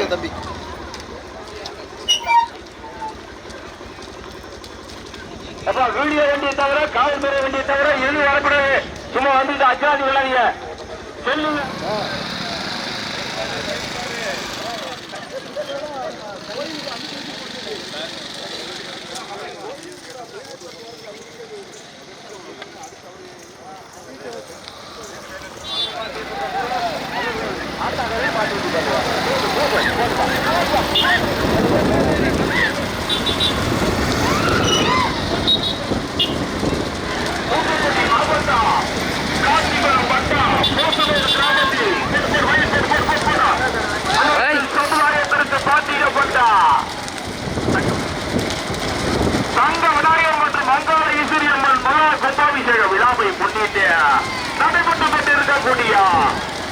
தம்பி அப்பா வீடியோ வண்டியை தவிர காவல்துறை வண்டியை தவிர எதுவும் வரக்கூடாது. சும்மா வந்து அச்சாதி விளையாடுங்க சொல்லுங்க. தங்க விநாயகர் மற்றும் மங்காள ஈஸ்வரி அம்மன் மகா கும்பாபிஷேக விழாவை முன்னிட்டு நடைபெற்றுக் கொண்டிருக்கக்கூடிய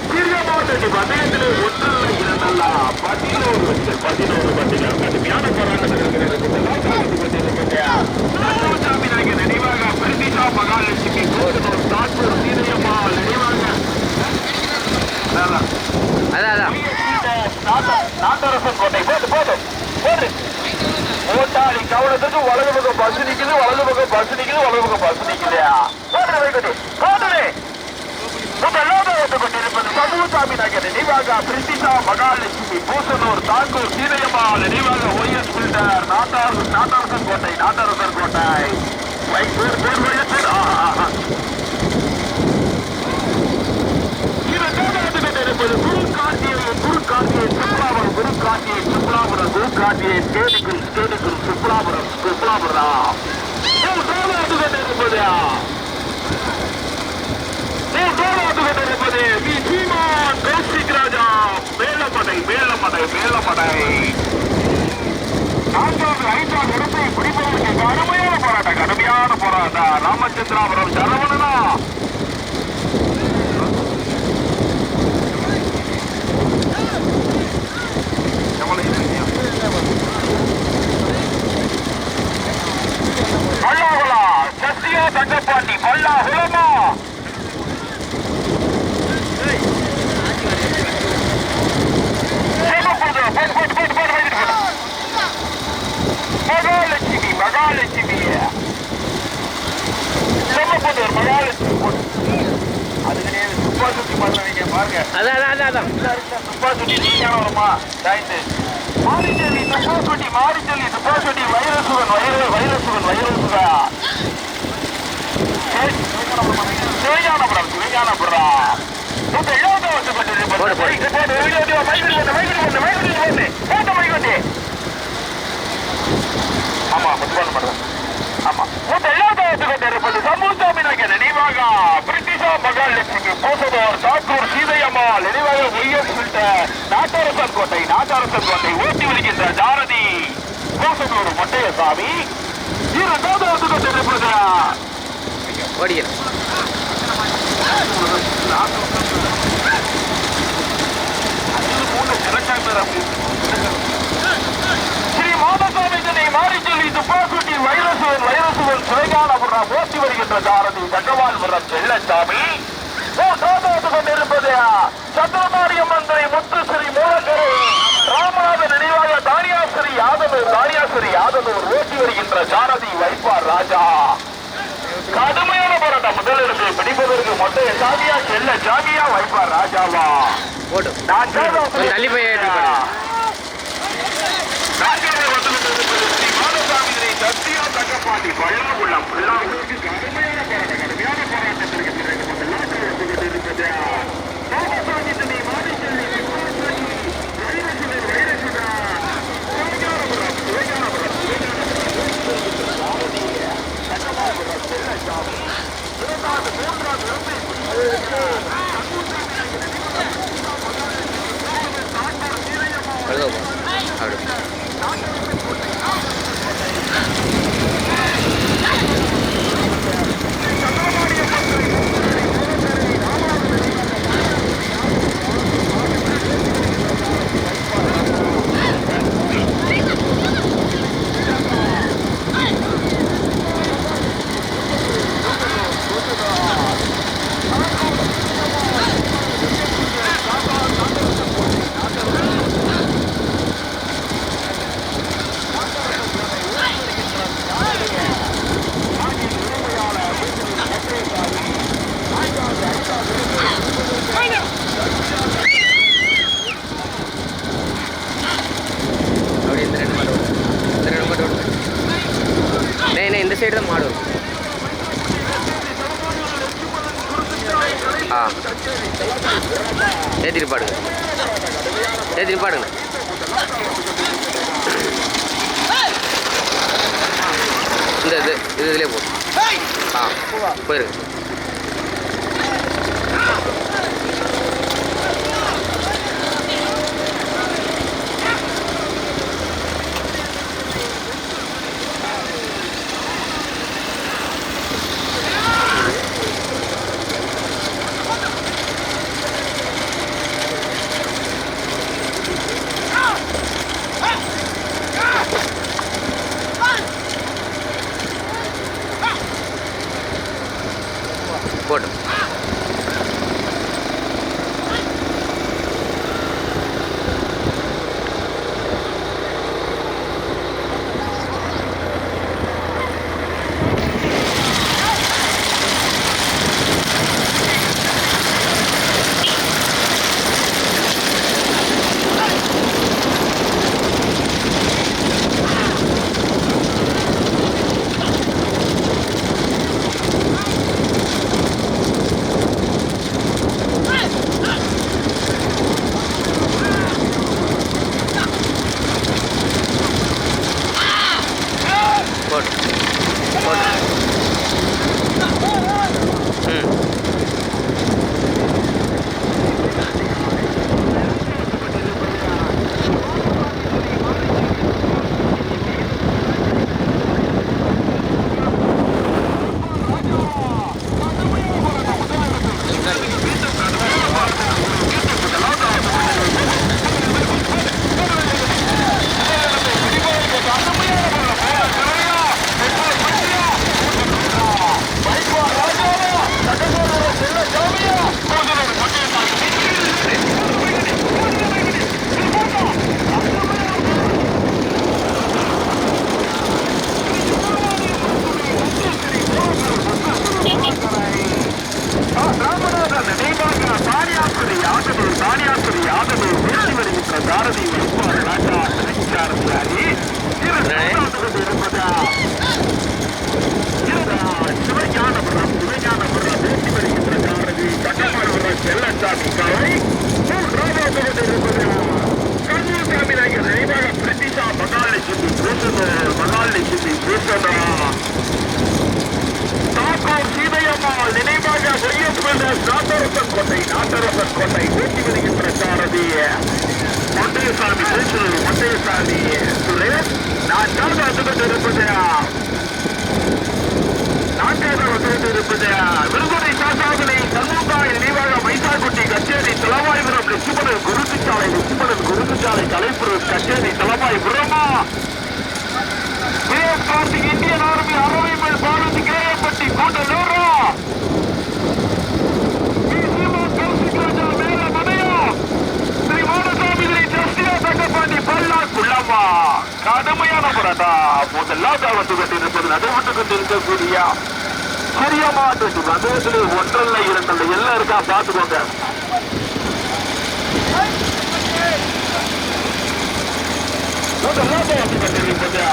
சிறிய மாவட்ட பந்தயத்திலே ஒன்றல்ல இரண்டல்ல 11 பந்தயம் கடுமையான போராட்டத்தில் நினைவாக பிரிட்டிஷா மகாலட்சுமி கோட்டனூர் தாக்கூர் சீதையம்மா நினைவாக நாட்டரசன் கோட்டை போதும் ஓட்டாளி கவனத்துக்கு வலது பக்கம் பஸ் நிக்குது, வலது பக்கம் பஸ் நிக்குது, வலது பக்கம் பஸ் நிக்குதா கொண்டிருப்பது சமூகசாமி நகர் நினைவாக பிரிட்டிஷா மகாலட்சுமி பூசனூர் தாக்கூர் சீதையம்மா நினைவாக ஒய்எஸ் பில்டர் நாட்டரசன் கோட்டை இருப்பது குருக்காட்டியை சுப்லாபுரம் சுப்லாபுரம் இருப்பது வி சீமான் கௌசிக் ராஜா மேலமடை நான்காவது ஐந்தாவது இடத்தை பிடிப்பதற்கு கடுமையான போராட்டம் ராமச்சந்திராபுரம் சரவணனா பல்லாகுலா சத்தியா தங்கப்பாண்டி பல்லாகுலமா மகாலட்சுமி செம்மப்பந்தூர் மகாலட்சுமி அது கிடையாது. துப்பா சுத்தி பண்ணுவீங்க பாருங்க. அதான் துப்பா சுத்தி நீங்க வருமா தாய்ந்து மாரிச்செல்வி துப்பா சுட்டி வைரசுகன் சிவஞானபுரம் ஆமா இருப்பது சமூகசாமி நகர் நினைவாக பிரிட்டிஷா மகாலட்சுமி பூசனூர் தாக்கூர் சீதையம்மா நினைவாக ஒய்எஸ் பில்டர் நாட்டரசன் கோட்டை ஓட்டி வருகின்ற ஜாரதி பூசனூர் மொட்டையசாமி இரண்டாவது கொண்டிருப்பது ஸ்ரீ மாதசாமி சென்னை மாரிச்செல்வி துப்பாக்குட்டி வைரசுவன் சிவஞானபுரம் ஓட்டி வருகின்ற சாரதி தங்கவால்புரம் செல்லசாமி கொண்டிருப்பது சந்திரமாரியம்மன் முத்துஸ்ரீ மூலக்கரை ராமநாத நினைவாக தானியாசிரி யாதனூர் ஓட்டி வருகின்ற சாரதி வைப்பார் ராஜா. கடுமையான போராட்டம் முதலிடத்தை பிடிப்பதற்கு மொட்டைய சாமியா செல்ல சாமியா வைப்பார் ராஜாவா சத்தியா தங்கப்பாண்டி பல்லாகுளம் கடுமையான போராட்டத்திற்கு பிறகு சைடு தான் மாடு வரும். ஏற்றிட்டு பாடுங்க, ஏற்றிட்டு பாடுங்க. இந்த இதுலேயே போடும். போயிருங்க. போட்டு கடுமையான போராட்டம் முதலாவது வந்துகொண்டிருப்பது நடைபெற்றுக் கொண்டிருக்கக்கூடிய சிறியமாட்டு மதத்திலே ஒன்றல்ல இரண்டல்ல எல்லாம் இருக்கா பார்த்துக்கோங்க. முதலாவது வந்துகொண்டிருப்பது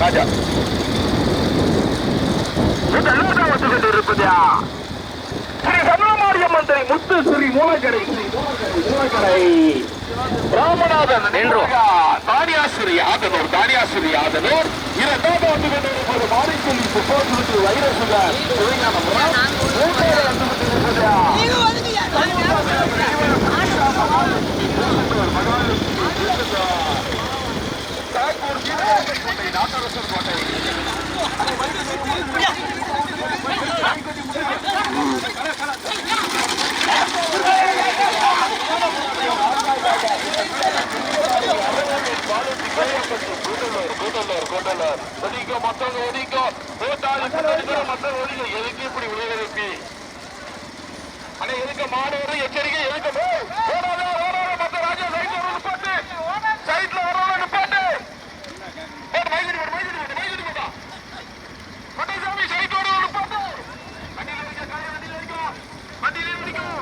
ராஜா வந்து கொண்டு இருப்பதா ஸ்ரீ சமணமாரியம் முத்து ஸ்ரீ மூலக்கடை ராமநாதன் தானியாசிரி ஆதனூர் இரண்டாவது வந்து கொண்டிருப்பது மாரிச்சொல்லி சுப்போசுக்கு வைரசுகர் நாட்டரசர் கோட்டை மத்தவங்க ஒதுக்கோ போட்டாலும் மத்தவங்க ஒதுக்கோ எதுக்கு இப்படி விளையாடுப்பி ஆனா எதுக்கு மாணவரும் எச்சரிக்கை எதுக்கு மத்த ராஜா சைட்ல ஒரு நிப்பாட்டு சைட்ல வரவங்க நிப்பாட்டு மட்டசாமி சைட்டோட ஒரு நிப்பாட்டு வண்டியில வரைக்கும்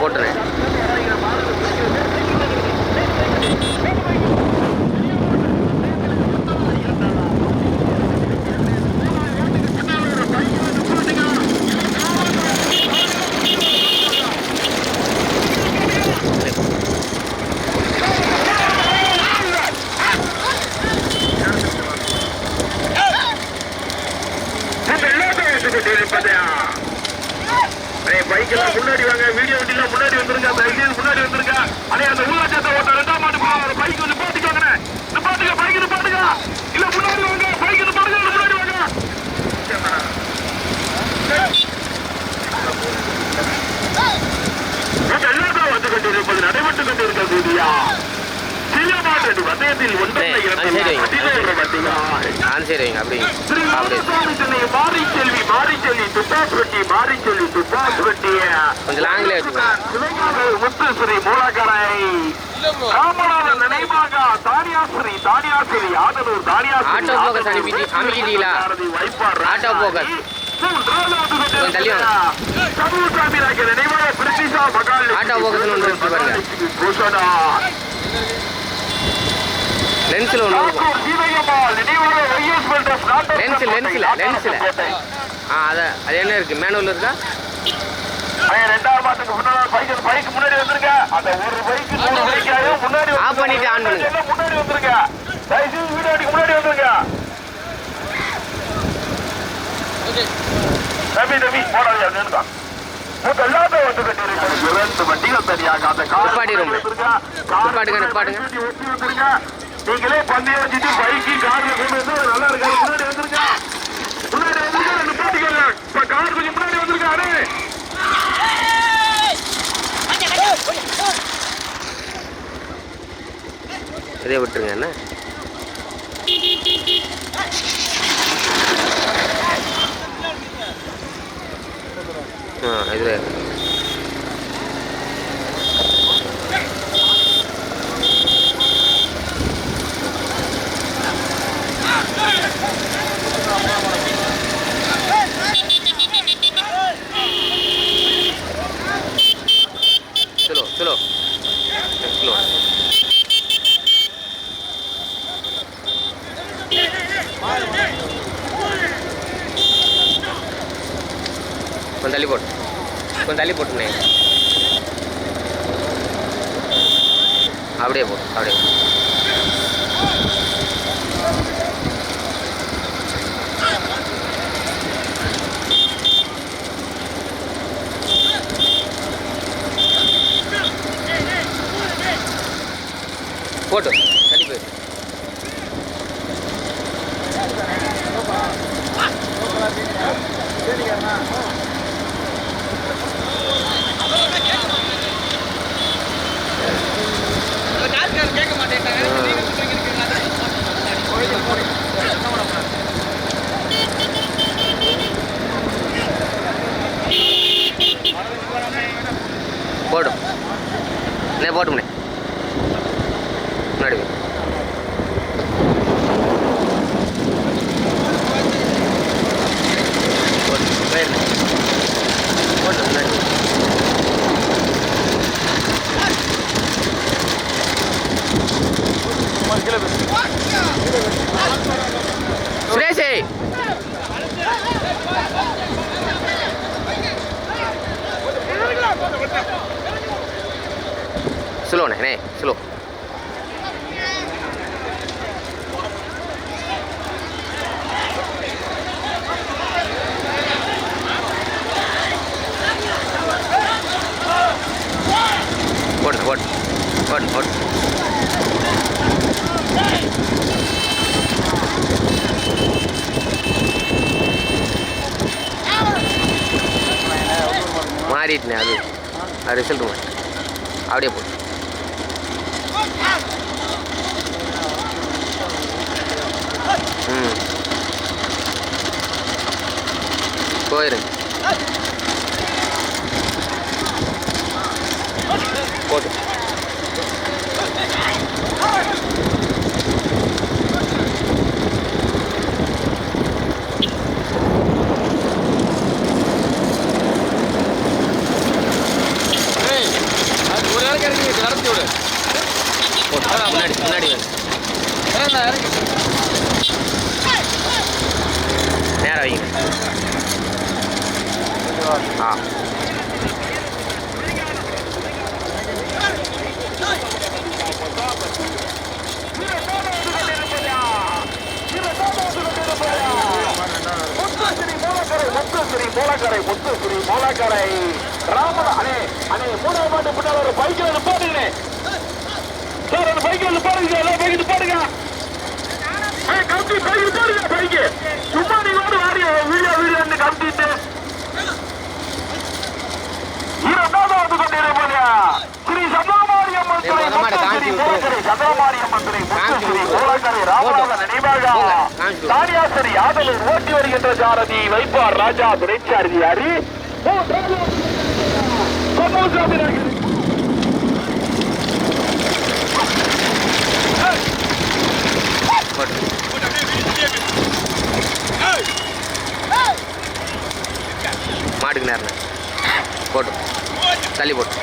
போட்டுறேன். பைக்கெல்லாம் முன்னாடி வாங்க, வீடியோ வண்டிலாம் முன்னாடி வந்துருங்க, முன்னாடி வந்துருங்க. அதே அந்த உள்ளாச்சத்தை ஓட்ட 2ஆம் ஆண்டு பைக் வந்து நிப்பாட்டுக்காங்க, நிப்பாட்டுங்க, பைக் நிப்பாட்டுங்க, இல்ல முன்னாடி வாங்க, பைக் நிப்பாட்டுங்க, முன்னாடி வாங்க. எல்லாரும் வந்து கொண்டிருப்பது நடைபெற்றுக் கொண்டிருக்க கூடியா வந்தயத்தில் முத்துஸ்ரீ மூலக்கரை ராமநாதன் நினைவாக தானியாசிரி ஆதனூர் நினைவாக பிரிட்டிஷா மகால் லென்ஸ்ல ஒன்று லென்ஸ்ல அதான் அது என்ன இருக்குது மேனுவல் இருக்கா? ரெண்டாவது மாட்டுக்கு முன்னாடி பைக்கு முன்னாடி வந்துருங்க. அந்த ஒரு பைக்கு 100 பைக்காக முன்னாடி ஆஃப் பண்ணிட்டு ஆன் பண்ணுங்க. முன்னாடி வந்துருங்க. தயவுசெய்து வீடியோக்கு முன்னாடி வந்துருங்க. தம்பி போடாது நின்றுதான். எல்லாத்தையும் வந்து கட்டி 2 வண்டிகள் தனியாக அந்த நிப்பாட்டிடுங்க. நீங்களே பந்தயம் வச்சுட்டு பைக்கு கார்ல கொண்டு வந்து நல்லா இருக்காது. முன்னாடி வந்துருங்க. நிப்பாட்டிக்கல. இப்ப கார் கொஞ்சம் முன்னாடி வந்துருக்காரு. இதே விட்டுருங்க. என்ன இதில் चलो கொஞ்சம் தள்ளி போட்டுனே அப்படியே போ அப்படியே போட்டு தள்ளி போயிரு. கேட்க மாட்டேன். போடும் போட்டுமுனே முன்னாடி போயிரு. போட்டு முன்னாடி சுரேஷ் ஸ்லோ நே ஸ்லோ. போட்டு போட்டு போட்டு போட்டு மாறிட்டுனே அது ரிசல்ட் மாட்டேன். அப்படியே போட்டு போயிருங்க. போட்டு முன்னாடி முன்னாடி நேரம் வைங்க. முத்துஸ்ரீ மூலக்கரை ராமன் அணே அணே 3ஆம் மாட்டு பின்னால் ஒரு பைக்கில் நிப்பாட்டுங்க சார். அந்த பைக்கில் நிப்பாடுங்க. எல்லாம் பைக்கு நிப்பாடுங்க. கம்பி பைக்கு நிப்பாடுங்க. பைக்கு சும்மா நீங்க வாரிய வீடியோ கம்பிட்டு 2வது கொண்டிருப்பது ஸ்ரீ சந்திரமாரியம்மன் துறை சந்திரமாரியம்மன் துறை முத்துஸ்ரீ மூலக்கரை ராமநாதன் நினைவாக தானியாசரி ஆதலூர் ஓட்டி வருகின்ற சாரதி வைப்பார் ராஜா துணைச்சாரதி ஹரி மாட்டுக்கு நேரம் போட்டு தள்ளி போட்டு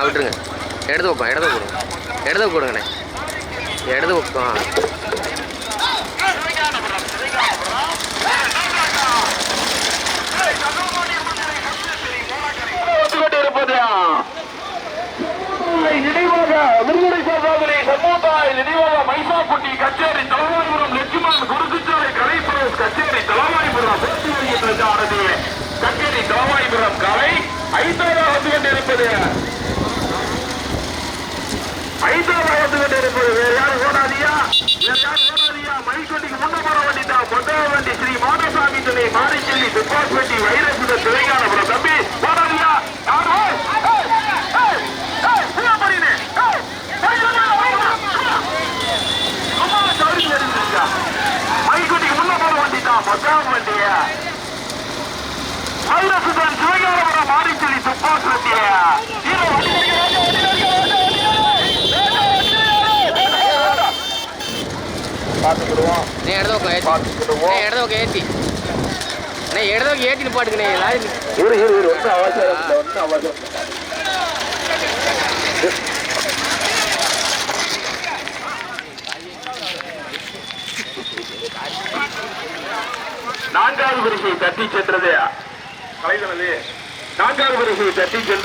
விட்டுருங்க. இடது பக்கம் இடது கொடுங்க, இடது கொடுங்கண்ணே, இடது பக்கம். நினைவாக விருதுரை சாதனை சமூதாய நினைவாக மைசாக்குட்டி கச்சேரி தலவாய்புரம் லட்சுமணன் குருக்குச்சாலை கலைப்புறம் கச்சேரி தலவாய்புரம் போட்டி வருகின்ற ஆனது கச்சேரி தலவாய்புரம் கலை 5வது வந்து கொண்டிருப்பது வேறு யாரும் ஓடாதியா மைசொல்லிக்கு முன்ன போற வண்டிட்டா பொட்டா வண்டி ஸ்ரீ மாதசாமி துணை மாரிச்செல்வி துப்பாஸ் வண்டி வைரசுத திரைக்கானபுரம் தம்பி ஓடாதியா மைக்குட்டிக்கு முன்ன போற வண்டிட்டா பொட்டா வண்டிய வைரசுதன் சிவகானபுரம் மாரிச்செல்வி துப்பாஸ் வண்டிய பார்த்துக்கிடுவோம். இடது பக்கம் ஏற்றி நிப்பாட்டுக்கண்ணே. ஒன்றும் அவசரம் இல்லை, ஒன்றும் அவசரம். நான்காவது பரிசை தட்டி சென்றது கலைகளது. நான்காவது பரிசை தட்டி சென்ற